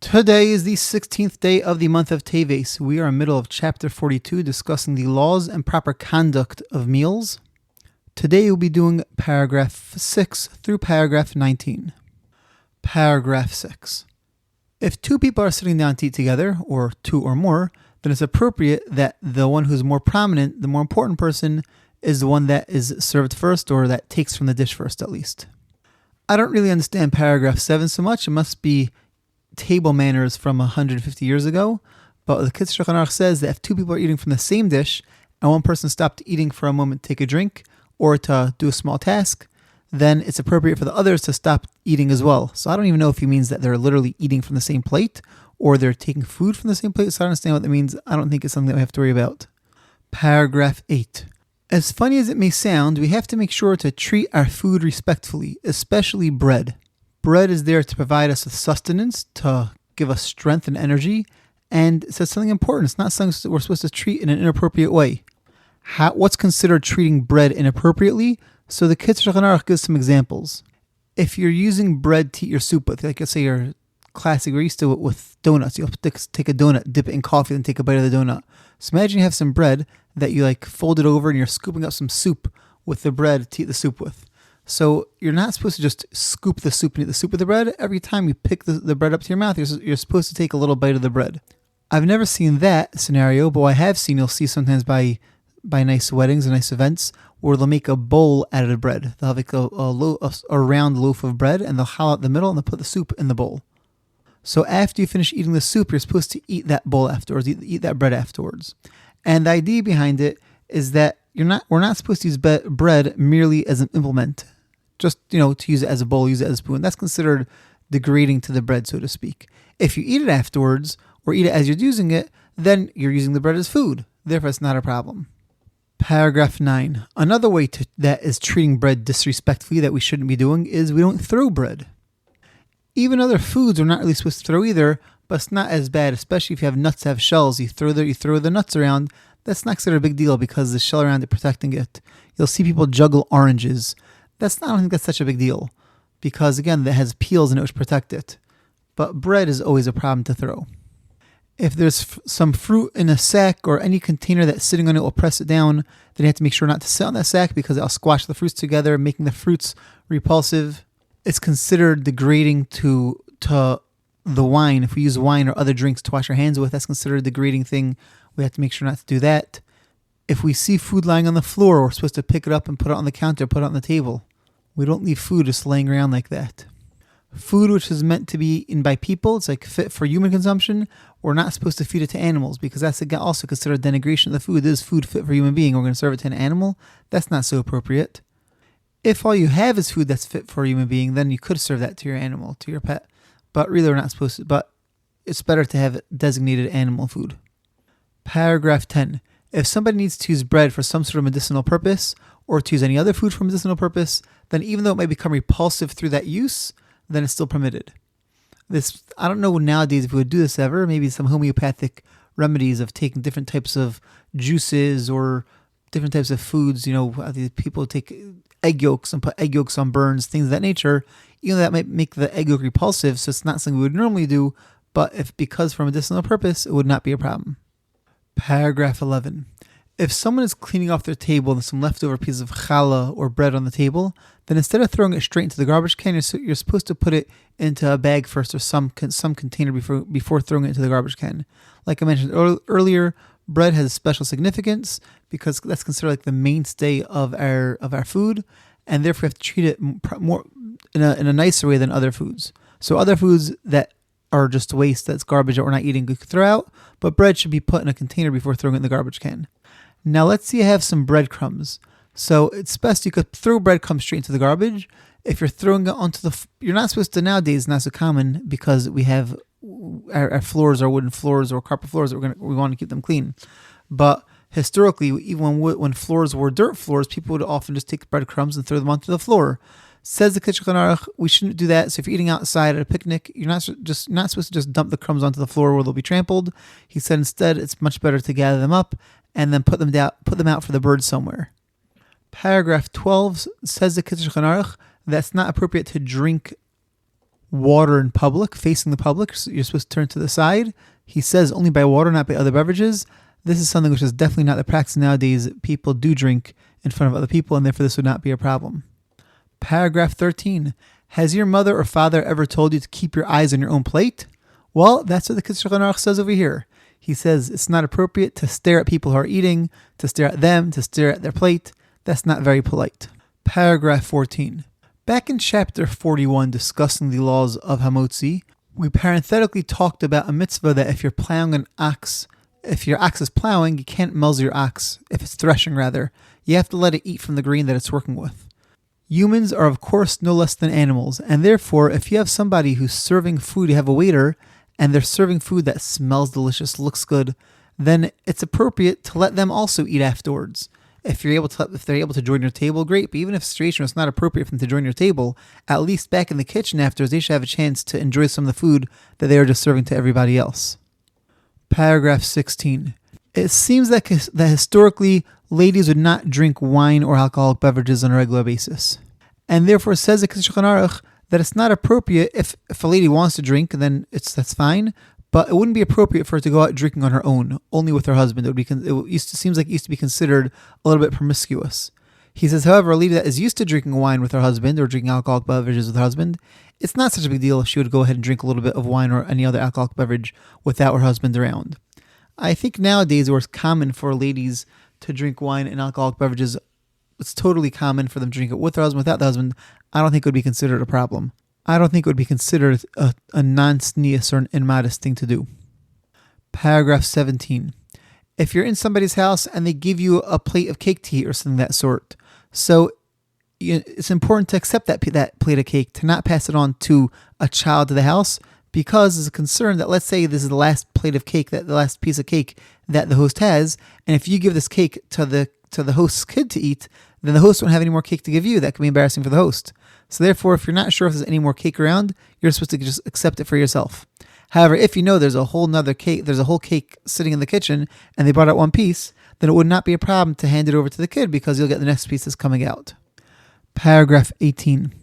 Today is the 16th day of the month of Teves. We are in the middle of chapter 42, discussing the laws and proper conduct of meals. Today we'll be doing paragraph 6 through paragraph 19. Paragraph 6. If two people are sitting down to eat together, or two or more, then it's appropriate that the one who's more prominent, the more important person, is the one that is served first, or that takes from the dish first at least. I don't really understand paragraph 7 so much. It must be table manners from 150 years ago, but the Kitzur Shulchan Aruch says that if two people are eating from the same dish and one person stopped eating for a moment to take a drink or to do a small task, then it's appropriate for the others to stop eating as well. So I don't even know if he means that they're literally eating from the same plate or they're taking food from the same plate, so I don't understand what that means. I don't think it's something that we have to worry about. Paragraph 8. As funny as it may sound, we have to make sure to treat our food respectfully, especially bread. Bread is there to provide us with sustenance, to give us strength and energy, and it says something important. It's not something that we're supposed to treat in an inappropriate way. What's considered treating bread inappropriately? So the Kitzur Shulchan Aruch gives some examples. If you're using bread to eat your soup with, like let's say your classic, we're used to it with donuts. You'll take a donut, dip it in coffee, and take a bite of the donut. So imagine you have some bread that you fold it over and you're scooping up some soup with the bread to eat the soup with. So you're not supposed to just scoop the soup and eat the soup with the bread. Every time you pick the bread up to your mouth, you're supposed to take a little bite of the bread. I've never seen that scenario, but what I have seen, you'll see sometimes by nice weddings and nice events, where they'll make a bowl out of the bread. They'll have a round loaf of bread, and they'll hollow out the middle, and they'll put the soup in the bowl. So after you finish eating the soup, you're supposed to eat that bowl afterwards, eat that bread afterwards. And the idea behind it is that we're not supposed to use bread merely as an implement. Just, to use it as a bowl, use it as a spoon. That's considered degrading to the bread, so to speak. If you eat it afterwards, or eat it as you're using it, then you're using the bread as food. Therefore, it's not a problem. Paragraph 9. Another way that is treating bread disrespectfully that we shouldn't be doing is we don't throw bread. Even other foods we're not really supposed to throw either, but it's not as bad, especially if you have nuts that have shells. You throw the nuts around. That's not considered a big deal because the shell around it protecting it. You'll see people juggle oranges. I don't think that's such a big deal because, again, that has peels in it which protect it. But bread is always a problem to throw. If there's some fruit in a sack or any container that's sitting on it will press it down, then you have to make sure not to sit on that sack because it'll squash the fruits together, making the fruits repulsive. It's considered degrading to the wine. If we use wine or other drinks to wash our hands with, that's considered a degrading thing. We have to make sure not to do that. If we see food lying on the floor, we're supposed to pick it up and put it on the counter, put it on the table. We don't leave food just laying around like that. Food which is meant to be eaten by people, it's fit for human consumption, we're not supposed to feed it to animals because that's also considered denigration of the food. This is food fit for human being. We're going to serve it to an animal. That's not so appropriate. If all you have is food that's fit for a human being, then you could serve that to your animal, to your pet. But really we're not supposed to. But it's better to have designated animal food. Paragraph 10. If somebody needs to use bread for some sort of medicinal purpose or to use any other food for medicinal purpose, then even though it might become repulsive through that use, then it's still permitted. I don't know nowadays if we would do this ever. Maybe some homeopathic remedies of taking different types of juices or different types of foods. People take egg yolks and put egg yolks on burns, things of that nature. That might make the egg yolk repulsive, so it's not something we would normally do. But because for medicinal purpose, it would not be a problem. Paragraph 11. If someone is cleaning off their table and some leftover pieces of challah or bread on the table, then instead of throwing it straight into the garbage can, you're supposed to put it into a bag first or some container before throwing it into the garbage can. Like I mentioned earlier, bread has a special significance because that's considered the mainstay of our food, and therefore we have to treat it more in a nicer way than other foods. So other foods that are just waste, that's garbage that we're not eating, we could throw out, but bread should be put in a container before throwing it in the garbage can. Now let's say you have some breadcrumbs. So it's best you could throw breadcrumbs straight into the garbage. If you're throwing it onto you're not supposed to nowadays, not so common because we have our floors are wooden floors or carpet floors that we want to keep them clean. But historically, even when floors were dirt floors, people would often just take the breadcrumbs and throw them onto the floor. Says the Kitzur Shulchan Aruch, we shouldn't do that. So if you're eating outside at a picnic, you're not supposed to just dump the crumbs onto the floor where they'll be trampled. He said instead it's much better to gather them up and then put them out for the birds somewhere. Paragraph 12 says the Kitzur Shulchan Aruch that's not appropriate to drink water in public, facing the public, so you're supposed to turn to the side. He says only by water, not by other beverages. This is something which is definitely not the practice nowadays. People do drink in front of other people, and therefore this would not be a problem. Paragraph 13. Has your mother or father ever told you to keep your eyes on your own plate? Well, that's what the Kitzur Shulchan Aruch says over here. He says it's not appropriate to stare at people who are eating, to stare at them, to stare at their plate. That's not very polite. Paragraph 14. Back in chapter 41, discussing the laws of Hamotzi, we parenthetically talked about a mitzvah that if you're plowing an ox, if your ox is plowing, you can't muzzle your ox. If it's threshing, rather, you have to let it eat from the grain that it's working with. Humans are, of course, no less than animals, and therefore, if you have somebody who's serving food, you have a waiter, and they're serving food that smells delicious, looks good, then it's appropriate to let them also eat afterwards. If they're able to join your table, great. But even if the situation is not appropriate for them to join your table, at least back in the kitchen afterwards, they should have a chance to enjoy some of the food that they are just serving to everybody else. Paragraph 16. It seems that historically, ladies would not drink wine or alcoholic beverages on a regular basis. And therefore, it says in Shulchan Aruch that it's not appropriate if a lady wants to drink, then that's fine. But it wouldn't be appropriate for her to go out drinking on her own, only with her husband. Seems like it used to be considered a little bit promiscuous. He says, however, a lady that is used to drinking wine with her husband or drinking alcoholic beverages with her husband, it's not such a big deal if she would go ahead and drink a little bit of wine or any other alcoholic beverage without her husband around. I think nowadays where it's common for ladies to drink wine and alcoholic beverages, it's totally common for them to drink it with her husband, without the husband. I don't think it would be considered a problem. I don't think it would be considered a non-sneous or an immodest thing to do. Paragraph 17. If you're in somebody's house and they give you a plate of cake to eat or something of that sort, so it's important to accept that plate of cake, to not pass it on to a child of the house, because there's a concern that, let's say this is the last plate of cake, the last piece of cake that the host has, and if you give this cake to the host's kid to eat, then the host won't have any more cake to give you. That can be embarrassing for the host. So therefore, if you're not sure if there's any more cake around, you're supposed to just accept it for yourself. However, if you know there's a whole cake sitting in the kitchen and they brought out one piece, then it would not be a problem to hand it over to the kid because you'll get the next piece that's coming out. Paragraph 18.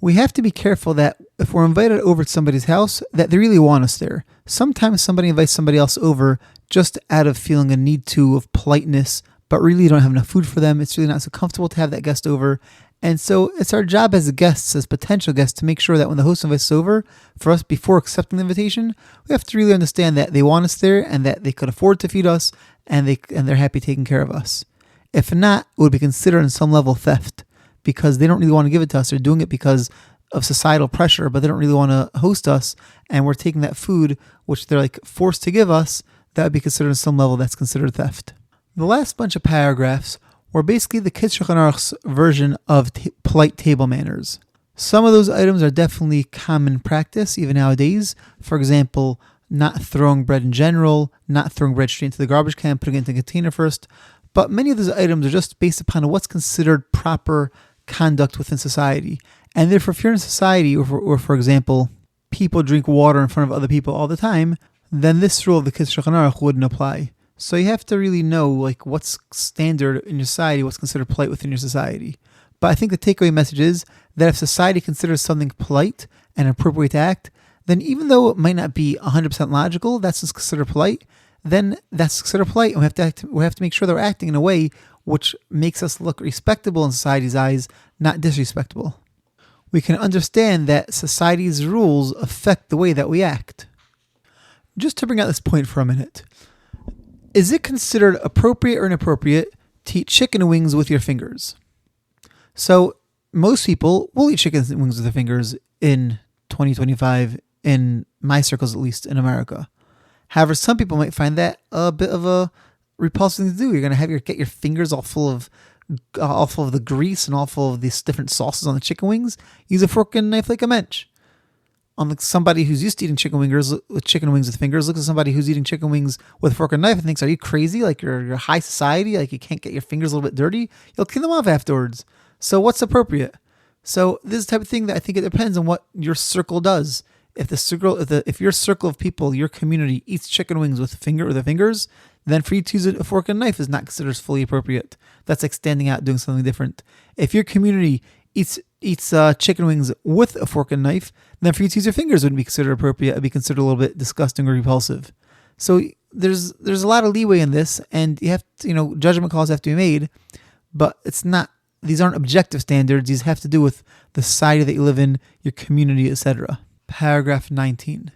We have to be careful that if we're invited over to somebody's house, that they really want us there. Sometimes somebody invites somebody else over just out of feeling a need to, of politeness, but really you don't have enough food for them. It's really not so comfortable to have that guest over. And so it's our job as guests, as potential guests, to make sure that when the host invites us over, for us before accepting the invitation, we have to really understand that they want us there and that they could afford to feed us and they're happy taking care of us. If not, it would be considered on some level theft because they don't really want to give it to us. They're doing it because of societal pressure, but they don't really want to host us, and we're taking that food, which they're forced to give us, that would be considered on some level that's considered theft. The last bunch of paragraphs were basically the Kitzur Shulchan Aruch's version of polite table manners. Some of those items are definitely common practice even nowadays. For example, not throwing bread in general, not throwing bread straight into the garbage can, putting it into the container first. But many of those items are just based upon what's considered proper conduct within society. And therefore, if you're in a society, or for example, people drink water in front of other people all the time, then this rule of the Kitzur Shulchan Aruch wouldn't apply. So you have to really know what's standard in your society, what's considered polite within your society. But I think the takeaway message is that if society considers something polite and appropriate to act, then even though it might not be 100% logical, that's just considered polite, then that's considered polite, and we have to make sure that we're acting in a way which makes us look respectable in society's eyes, not disrespectable. We can understand that society's rules affect the way that we act. Just to bring out this point for a minute, is it considered appropriate or inappropriate to eat chicken wings with your fingers? So most people will eat chicken wings with their fingers in 2025, in my circles at least, in America. However, some people might find that a bit of a repulsive thing to do. You're going to get your fingers all full of the grease and all full of these different sauces on the chicken wings. Use a fork and knife like a mensch. Somebody who's used to eating chicken wings with fingers looks at somebody who's eating chicken wings with a fork and knife and thinks, are you crazy? You're high society, you can't get your fingers a little bit dirty? You'll clean them off afterwards. So what's appropriate? So this is the type of thing that I think it depends on what your circle does. If your circle of people, your community eats chicken wings with their fingers, then for you to use a fork and knife is not considered fully appropriate. That's like standing out doing something different. If your community eats chicken wings with a fork and knife, then for you to use your fingers wouldn't be considered appropriate. It'd be considered a little bit disgusting or repulsive. So there's a lot of leeway in this, and you have to, judgment calls have to be made, but it's not. These aren't objective standards. These have to do with the society that you live in, your community, etc. Paragraph 19.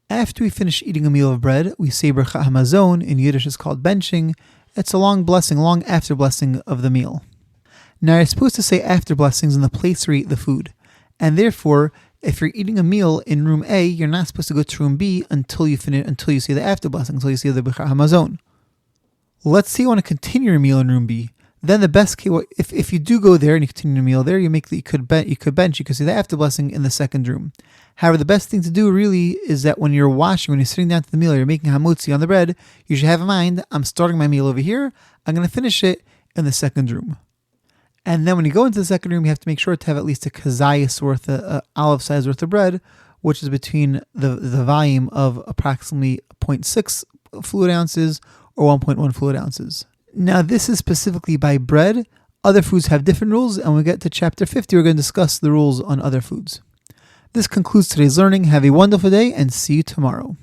After we finish eating a meal of bread, we say Bracha Hamazon. In Yiddish is called benching. It's a long blessing, long after blessing of the meal. Now you're supposed to say after blessings in the place where you eat the food. And therefore, if you're eating a meal in room A, you're not supposed to go to room B until you say the after blessing, until you say the Bracha Hamazon. Let's say you want to continue your meal in room B. Then the best case, if you do go there and you continue your meal there, you could say the after blessing in the second room. However, the best thing to do really is that when you're sitting down to the meal, you're making hamotzi on the bread, you should have in mind, I'm starting my meal over here, I'm going to finish it in the second room. And then when you go into the second room, you have to make sure to have at least a kazayas worth, olive size worth of bread, which is between the volume of approximately 0.6 fluid ounces or 1.1 fluid ounces. Now, this is specifically by bread. Other foods have different rules, and when we get to chapter 50, we're going to discuss the rules on other foods. This concludes today's learning. Have a wonderful day, and see you tomorrow.